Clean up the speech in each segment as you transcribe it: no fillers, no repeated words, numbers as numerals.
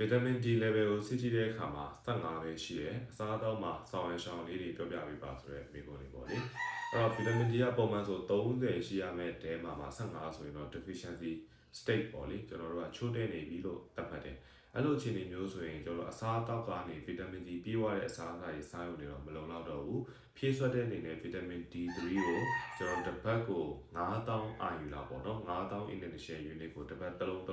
vitamin D level ကိုစစ်ကြည့်တဲ့အခါမှာ15ပဲရှိတယ်အစားအသောက်မှာဆောင်းရရှောင်းလေးတွေပြောပြပေးပါဆိုတော့မိကုန်လေးပေါ့လေအဲ့တော့ vitamin D ကပုံမှန်ဆို30ရှိရမယ့်တဲမှာ15ဆိုရင်တော့ deficiency state ပေါ့လေကျွန်တော်တို့ကချိုးတဲ့နေပြီလို့သတ်မှတ်တယ်အဲ့လိုအခြေအနေမျိုးဆိုရင်ကျွန်တော်အစားအသောက်ကနေ vitamin D ပြည့်ဝတဲ့အစားအစာတွေစားရုံနဲ့တော့မလုံလောက်တော့ဘူးဖြည့်ဆွတ်တဲ့အနေနဲ့ vitamin D3 ကိုကျွန်တော်တစ်ပတ်ကို9000 IU လောက်ပေါ့နော်9000 initial unit ကိုတစ်ပတ်တစ်လုံး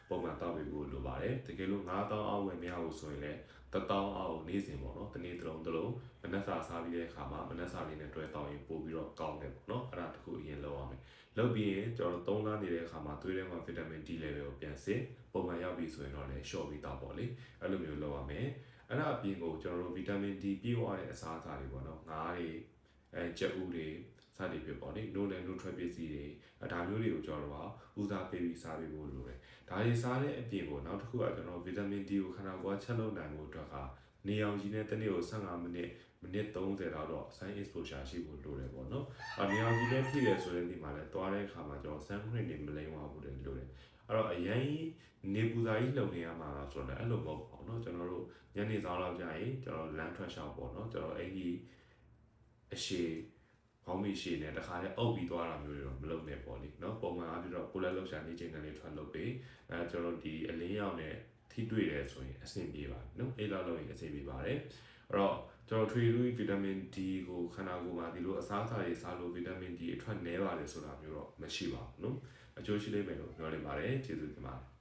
ပုံမှန်တောက်ပေးဖို့လိုပါတယ်တကယ်လို့9000အောက်ဝယ်မရဘူးဆိုရင်လည်း1000အောက်နေ့စဉ်ပေါ့နော်တစ်နေ့တစ်လုံးမနက်စာစားပြီးတဲ့အခါမှာမနက်စာလေးနဲ့တွဲတောက်ရင်ပို့ပြီးတော့ကောင်းတယ်ပေါ့နော်အဲ့ဒါတခုအရင်လုပ်ရမယ်လုပ်ပြီးရင်ကျွန်တော်3လနေတဲ့အခါမှာသွေးထဲမှာ vitamin D level ကိုပြန်စစ်ပုံမှန်ရောက်ပြီဆိုရင်တော့လည်း short ပြီးတောက်ပေါ့လေအဲ့လိုမျိုးလုပ်ရမယ်အဲ့ဒါအပြင်ကိုကျွန်တော်တို့ vitamin D ပြည့်ဝတဲ့အစားအစာတွေပေါ့နော်ငါးတွေကြက်ဥတွေစသည်ဖြစ်ပေါ့လေနိုးနဲ့ nutrient ပစ္စည်းတွေဒါမျိုးတွေကိုကျွန်တော်တို့ကဦးစားပေးပြီးစားပေးဖို့လိုတယ်ဒါတွေစားတဲ့အပြင်ကိုနောက်တစ်ခုကကျွန်တော် vitamin D ကိုခန္ဓာကိုယ်ချက်လုပ်နိုင်ဖို့အတွက်ကနေအောင်ကြီးနဲ့တစ်နေ့ကို15မိနစ်30လောက်တော့ sun exposure ရှိဖို့လိုတယ်ပေါ့နော်။နေအောင်ကြီးနဲ့ထိတယ်ဆိုတဲ့ဒီမှာလည်းသွားတဲ့အခါမှာကျွန်တော် sun cream တွေမလိမ့်ဝဘူးတယ်လိုတယ်။အဲ့တော့အရင်နေပူစာကြီးလုံနေရမှာဆိုတော့အဲ့လိုမဟုတ်ပါဘူးเนาะကျွန်တော်တို့ညနေဆောင်လောက်ကြာရင်ကျွန်တော်လမ်းထွက်ရှောက်ပေါ့เนาะကျွန်တော်အဲ့ဒီအရှိဘောင်းမီရှည်နဲ့တခါလဲအုပ်ပြီးသွားတာမျိုးတွေတော့မလုပ်နဲ့ပေါ့လေเนาะပုံမှန်အားဖြင့်တော့ကိုယ်လည်းလှုပ်ရှားနေချိန်ကနေထွက်လုပ်ပြီးကျွန်တော်ဒီအလင်းရောင်နဲ့ထိတွေ့တယ်ဆိုရင်အဆင်ပြေပါတယ်เนาะအဲ့လောက်လုပ်ရင်အဆင်ပြေပါတယ်အဲ့တော့ကျွန်တော်ထွေထူးဗီတာမင် D ကိုခန္ဓာကိုယ်မှာဒီလိုအစားအစာတွေစားလို့ဗီတာမင် D အထွက်နည်းပါတယ်ဆိုတာမျိုးတော့မရှိပါဘူးเนาะအကျိုးရှိလိမ့်မယ်လို့ပြောနေပါတယ်ကျေးဇူးတင်ပါတယ်